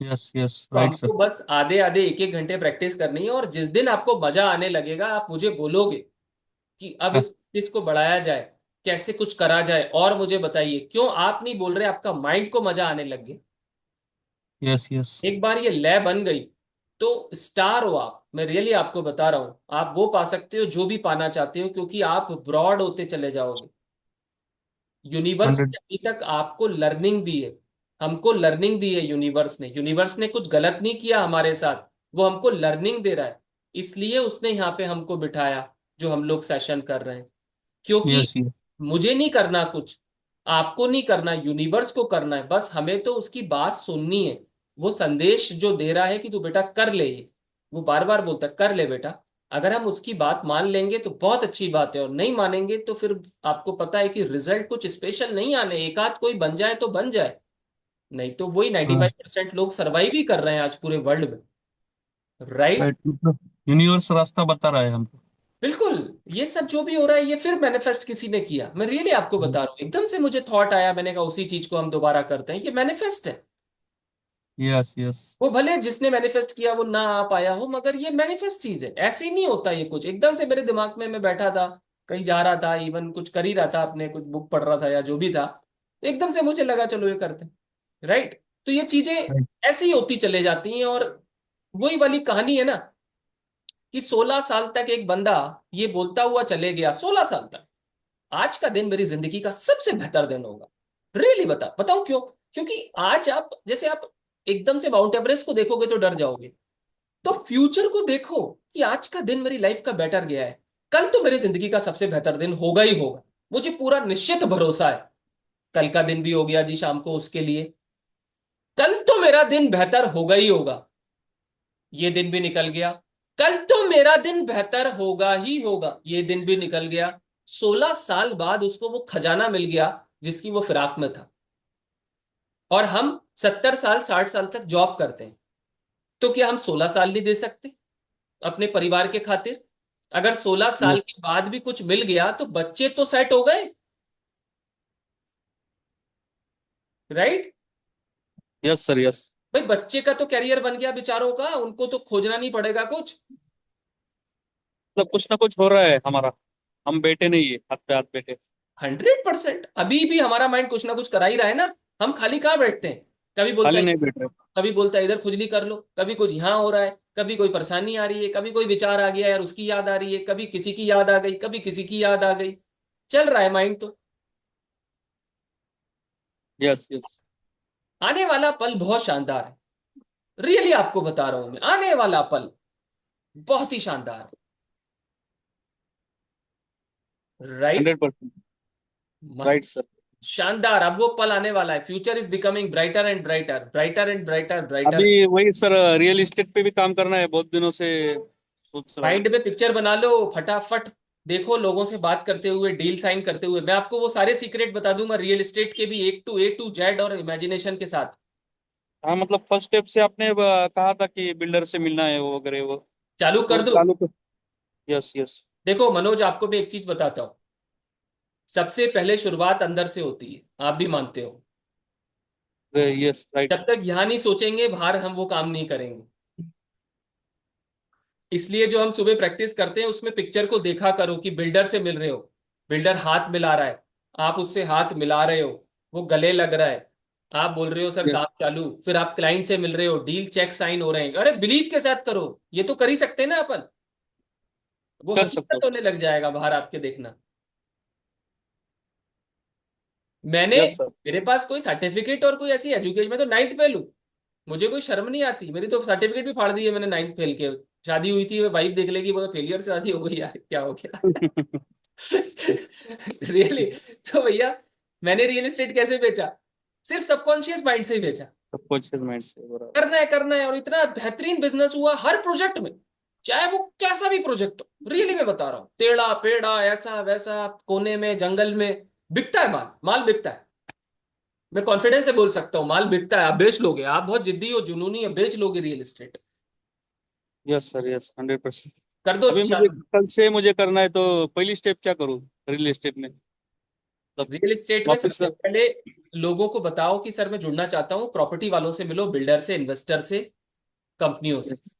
यस यस, तो राइट सर। हमको बस आधे आधे एक एक घंटे प्रैक्टिस करनी है, और जिस दिन आपको मजा आने लगेगा आप मुझे बोलोगे कि अब इस को बढ़ाया जाए, कैसे कुछ करा जाए, और मुझे बताइए क्यों आप नहीं बोल रहे आपका माइंड को मजा आने लग गया। Yes yes. एक बार ये लय बन गई तो स्टार हो आप, मैं रियली आपको बता रहा हूं, आप वो पा सकते हो जो भी पाना चाहते हो, क्योंकि आप ब्रॉड होते चले जाओगे। यूनिवर्स ने 100। अभी तक आपको लर्निंग दी है, हमको लर्निंग दी है यूनिवर्स ने कुछ गलत नहीं किया हमारे साथ, वो हमको लर्निंग दे रहा है। इसलिए उसने यहाँ पे हमको बिठाया, जो हम लोग सेशन कर रहे हैं, क्योंकि यस यस। मुझे नहीं करना कुछ, आपको नहीं करना, यूनिवर्स को करना है, बस हमें तो उसकी बात सुननी है। वो संदेश जो दे रहा है कि तू बेटा कर ले ये, वो बार बार बोलता है कर ले बेटा। अगर हम उसकी बात मान लेंगे तो बहुत अच्छी बात है, और नहीं मानेंगे तो फिर आपको पता है कि रिजल्ट कुछ स्पेशल नहीं आने, एक आध कोई बन जाए तो बन जाए, नहीं तो वही 95% लोग सर्वाइव ही कर रहे हैं आज पूरे वर्ल्ड में, राइट? राइट, मतलब यूनिवर्स रास्ता बता रहा है हमको। बिल्कुल। ये सब जो भी हो रहा है ये फिर मैनिफेस्ट किसी ने किया, मैं रियली आपको बता रहा हूँ, एकदम से मुझे थॉट आया, मैंने कहा उसी चीज को हम दोबारा करते हैं, ये मैनिफेस्ट है। Yes yes. वो भले जिसने मैनिफेस्ट किया वो ना आ पाया हो, मगर ये मैनिफेस्ट चीज है, ऐसे ही नहीं होता ये कुछ एकदम से। मेरे दिमाग में मैं बैठा था, कहीं जा रहा था, इवन कुछ कर ही रहा था, अपने कुछ बुक पढ़ रहा था या जो भी था, तो एकदम से मुझे लगा चलो ये करते हैं, राइट? तो ये चीजें राइट। ऐसी ही होती चले जाती हैं, और वही वाली कहानी है ना, कि 16 साल तक एक बंदा ये बोलता हुआ चले गया, 16 साल तक, आज का दिन मेरी जिंदगी का सबसे बेहतर दिन होगा। रियली बताऊं क्यों? क्योंकि आज आप जैसे आप एकदम से माउंट एवरेस्ट को देखोगे तो डर जाओगे, तो फ्यूचर को देखो कि आज का दिन मेरी लाइफ का बेटर गया है, कल तो मेरी जिंदगी का सबसे बेहतर दिन होगा ही होगा, मुझे पूरा निश्चित भरोसा है। कल का दिन भी हो गया जी शाम को उसके लिए, कल तो मेरा दिन बेहतर होगा ही होगा। ये दिन भी निकल गया, कल तो मेरा दिन बेहतर होगा ही होगा, ये दिन भी निकल गया। 16 साल बाद उसको वो खजाना मिल गया जिसकी वो फिराक में था, और हम 70 साल 60 साल तक जॉब करते हैं, तो क्या हम 16 साल नहीं दे सकते अपने परिवार के खातिर? अगर 16 साल के बाद भी कुछ मिल गया तो बच्चे तो सेट हो गए, राइट? Yes sir, yes. भाई बच्चे का तो कैरियर बन गया बेचारों का, उनको तो खोजना नहीं पड़ेगा कुछ। मतलब कुछ ना कुछ हो रहा है हमारा। हम बैठे नहीं है, हाथ पे हाथ बैठे। 100%, अभी भी हमारा माइंड कुछ ना कुछ करा ही रहा है ना, हम खाली कहाँ बैठते हैं? कभी बोलता खाली है, नहीं बैठ रहे। कभी बोलता है इधर खुजली कर लो, कभी कुछ यहाँ हो रहा है, कभी कोई परेशानी आ रही है, कभी कोई विचार आ गया यार उसकी याद आ रही है, कभी किसी की याद आ गई, कभी किसी की याद आ गई, चल रहा है माइंड तो। Yes yes. आने वाला पल बहुत शानदार है, रियली आपको बता रहा हूं मैं, आने वाला पल बहुत ही शानदार है, राइट? 100%। मस्त। Right sir. शानदार, अब वो पल आने वाला है, future is becoming brighter and brighter, brighter and brighter, brighter. अभी वही सर, रियल एस्टेट पे भी काम करना है, बहुत दिनों से सोच रहा हूँ। माइंड में पिक्चर बना लो फटाफट, देखो लोगों से बात करते हुए, डील साइन करते हुए, मैं आपको वो सारे सीक्रेट बता दूंगा रियल एस्टेट के भी, A to Z और इमेजिनेशन के साथ। हाँ, मतलब फर्स्ट स्टेप से आपने कहा था कि बिल्डर से मिलना है वो वगैरह वो। चालू कर तो दो। चालू कर। Yes yes. देखो मनोज, आपको भी एक चीज बताता हूँ, सबसे पहले शुरुआत अंदर से होती है, आप भी मानते हो? Yes right. जब तक यहां नहीं सोचेंगे बाहर, हम वो काम नहीं करेंगे। इसलिए जो हम सुबह प्रैक्टिस करते हैं उसमें पिक्चर को देखा करो कि बिल्डर से मिल रहे हो, बिल्डर हाथ मिला रहा है, आप उससे हाथ मिला रहे हो, वो गले लग रहा है, आप बोल रहे हो सर काम यस, चालू, फिर आप क्लाइंट से मिल रहे हो, डील चेक साइन हो रहे हैं, अरे बिलीव के साथ करो, ये तो कर ही सकते हैं ना अपन, वो कर सकते हकीकत हो। होने लग जाएगा बाहर आपके, देखना। मैंने, यस सर। मेरे पास कोई सर्टिफिकेट और कोई ऐसी एजुकेशन, मैं तो 9th फेल हूँ, मुझे कोई शर्म नहीं आती, मेरी तो सर्टिफिकेट भी फाड़ दी है मैंने 9th फेल के। शादी हुई थी, वाइफ देख लेगी, वो फेलियर से शादी हो गई, यार क्या हो गया। रियली? तो भैया मैंने रियल एस्टेट कैसे बेचा? सिर्फ सबकॉन्शियस माइंड से ही बेचा। सबकॉन्शियस माइंड से, बराबर। करना है, और इतना बेहतरीन बिजनेस हुआ हर प्रोजेक्ट में, चाहे वो कैसा भी प्रोजेक्ट हो। रियली मैं बता रहा हूँ, टेढ़ा पेड़ा ऐसा वैसा, कोने में जंगल में, बिकता है माल, माल बिकता है। मैं कॉन्फिडेंस से बोल सकता हूँ माल बिकता है, आप बेच लोगे, आप बहुत जिद्दी हो, जुनूनी है, बेच लोगे real estate. Yes sir, yes, 100%। कर दो अभी मुझे चालू। कल से मुझे करना है, तो पहली स्टेप क्या करूँ रियल एस्टेट में, मतलब रियल एस्टेट में वापस सबसे पहले लोगों को बताओ कि सर मैं जुड़ना चाहता हूँ, प्रॉपर्टी वालों से मिलो, बिल्डर से, इन्वेस्टर से, कंपनियों से। Yes,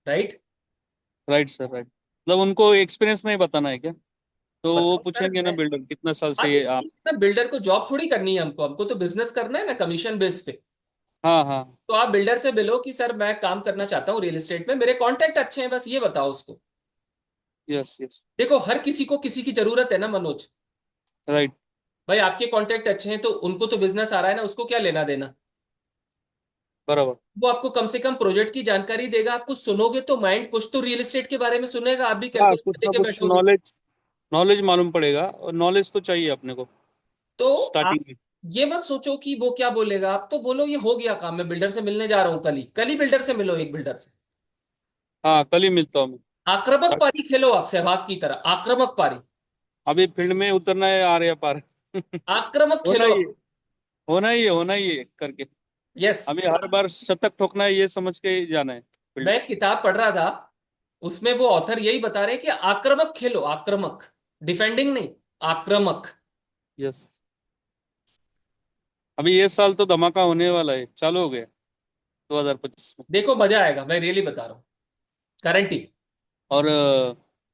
right? Right sir, right. मतलब उनको एक्सपीरियंस नहीं बताना है क्या? तो वो बताओ सर पूछेंगे ना मैं, बिल्डर, कितना साल हाँ से आप। ना, बिल्डर को जॉब थोड़ी करनी है हमको, हमको तो बिजनेस करना है ना, कमीशन बेस पे। हाँ हाँ। तो आप बिल्डर से मिलो कि सर मैं काम करना चाहता हूँ रियल एस्टेट में, मेरे कॉन्टैक्ट अच्छे हैं, बस ये बताओ उसको। Yes yes. देखो हर किसी को किसी की जरूरत है ना मनोज। राइट। भाई आपके कॉन्टैक्ट अच्छे हैं तो उनको तो बिजनेस आ रहा है ना, उसको क्या लेना देना। बराबर। वो आपको कम से कम प्रोजेक्ट की जानकारी देगा, आप कुछ सुनोगे तो माइंड कुछ तो रियल एस्टेट के बारे में सुनेगा, आप भी हाँ, कैलकुलेटर कुछ ना लेके कुछ बैठोगे। नॉलेज, नॉलेज मालूम पड़ेगा, और नॉलेज तो चाहिए अपने को तो आप स्टार्टिंग में। ये मत सोचो कि वो क्या बोलेगा, आप तो बोलो ये हो गया काम, मैं बिल्डर से मिलने जा रहा हूँ कल ही, कल ही बिल्डर से मिलो, एक बिल्डर से। हाँ, कल ही मिलता हूँ मैं। आक्रामक पारी खेलो आप, सहवाग की तरह आक्रामक पारी। अभी फील्ड में उतरना है, आ रहे पार। आक्रामक होना खेलो। ही है, होना ही है, होना ही है करके। यस। अभी हर बार शतक ठोकना है, ये समझ के ही जाना है फील्ड मैं में। एक किताब पढ़ रहा था, उसमें वो ऑथर यही बता रहे हैं कि आक्रामक खेलो, आक्रामक, डिफेंडिंग नहीं, आक्रामक। यस। अभी ये साल तो धमाका होने वाला है, चालू हो गया 2025 में। देखो मजा आएगा, मैं रियली बता रहा हूँ, गारंटी। और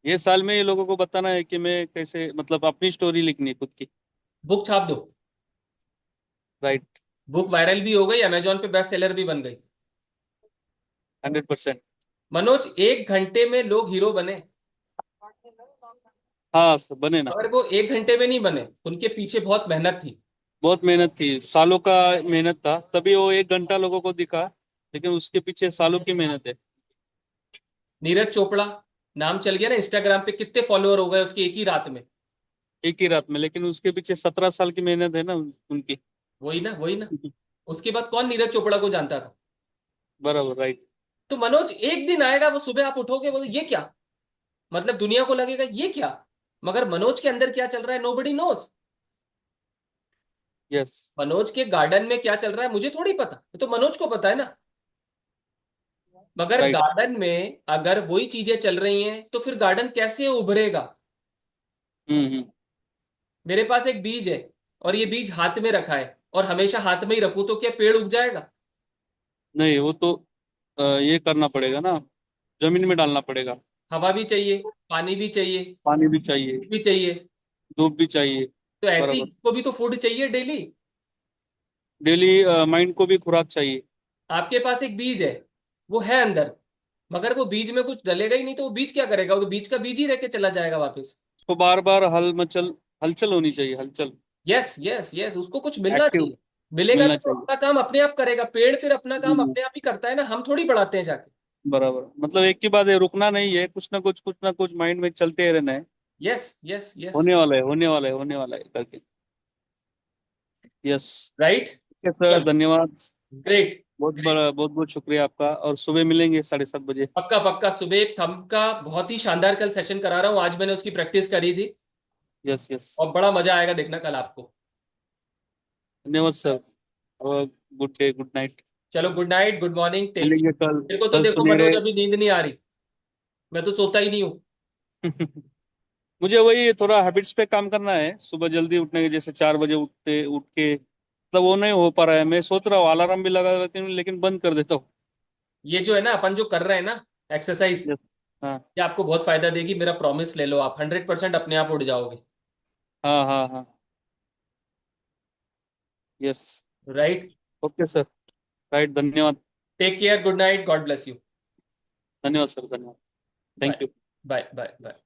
ये साल में ये लोगों को बताना है कि मैं कैसे, मतलब अपनी स्टोरी लिखनी है खुद की। बुक छाप दो। राइट। बुक वायरल भी हो गई, अमेजोन पे बेस्ट सेलर भी बन गई। 100%। मनोज 1 घंटे में लोग हीरो बने, हाँ सर, बने ना। मगर वो 1 घंटे में नहीं बने, उनके पीछे बहुत मेहनत थी। बहुत मेहनत थी, सालों का मेहनत था, तभी वो 1 घंटा लोगों को दिखा, लेकिन उसके पीछे सालों की मेहनत है। नीरज चोपड़ा नाम चल गया ना, इंस्टाग्राम पे कितने फॉलोअर हो गए उसके एक ही रात में। एक ही रात में, लेकिन उसके पीछे 17 साल की मेहनत है ना उनकी। वही ना, वही ना। उसके बाद कौन नीरज चोपड़ा को जानता था? बराबर, राइट। तो मनोज एक दिन आएगा, वो सुबह आप उठोगे बोले ये क्या, मतलब दुनिया को लगेगा ये क्या, मगर मनोज के अंदर क्या चल रहा है नोबडी नोस। यस। मनोज के गार्डन में क्या चल रहा है मुझे थोड़ी पता, ये तो मनोज को पता है ना। मगर राइट। गार्डन में अगर वही चीजें चल रही हैं तो फिर गार्डन कैसे उभरेगा। हम्म। मेरे पास एक बीज है, और ये बीज हाथ में रखा है, और हमेशा हाथ में ही रखूं तो क्या पेड़ उग जाएगा? नहीं, वो तो ये करना पड़ेगा ना, जमीन में डालना पड़ेगा। हवा भी चाहिए, पानी भी चाहिए, पानी भी चाहिए, भी चाहिए। धूप भी चाहिए। तो ऐसे ही बराबर। इसको भी तो फूड चाहिए डेली। डेली माइंड को भी खुराक चाहिए। आपके पास एक बीज है, वो है अंदर, मगर वो बीज में कुछ डलेगा ही नहीं, तो वो बीज क्या करेगा, वो तो बीज का बीज ही रह के चला जाएगा वापस। उसको बार बार हलचल होनी चाहिए, हलचल। यस यस यस, उसको कुछ मिलना एक्टिव चाहिए। मिलेगा मिलना नहीं तो चाहिए। अपना काम अपने आप करेगा, पेड़ फिर अपना काम हम्म, अपने आप ही करता है ना, हम थोड़ी बढ़ाते हैं जाके। बराबर, मतलब एक ही बात है, रुकना नहीं है, कुछ ना कुछ माइंड में चलते रहना है। Yes yes yes. होने वाला है, होने वाला है, होने वाला है करके। यस। राइट। ठीक है सर, धन्यवाद। ग्रेट। बहुत ग्रेट। बड़ा, बहुत बहुत शुक्रिया आपका, और सुबह मिलेंगे 7:30 बजे। पक्का पक्का, सुबह थंब का बहुत ही शानदार कल सेशन करा रहा हूँ, आज मैंने उसकी प्रैक्टिस करी थी, यस यस। और बड़ा मजा आएगा देखना कल आपको। धन्यवाद sir. Good day, good night. चलो good night, good morning, take मिलेंगे केयर। कल। मेरे को तो कल देखो सुनहरे। मनोज अभी नींद नहीं आ रही, मैं तो सोता ही नहीं हूँ। मुझे वही थोड़ा हैबिट्स पे काम करना है, सुबह जल्दी उठने के, जैसे 4 बजे उठ के, मतलब वो नहीं हो पा रहा है। मैं सोच रहा हूँ अलार्म भी लगा लेती हूँ, लेकिन बंद कर देता हूँ। ये जो है ना अपन जो कर रहे हैं ना, एक्सरसाइज, यस। हाँ ये आपको बहुत फायदा देगी, मेरा प्रॉमिस ले लो, आप 100% अपने आप उठ जाओगे। हाँ हाँ हाँ। Yes. Right. Okay sir. Right, धन्यवाद। Take care, good night, God bless you. धन्यवाद सर, धन्यवाद। Thank bye you. Bye bye bye.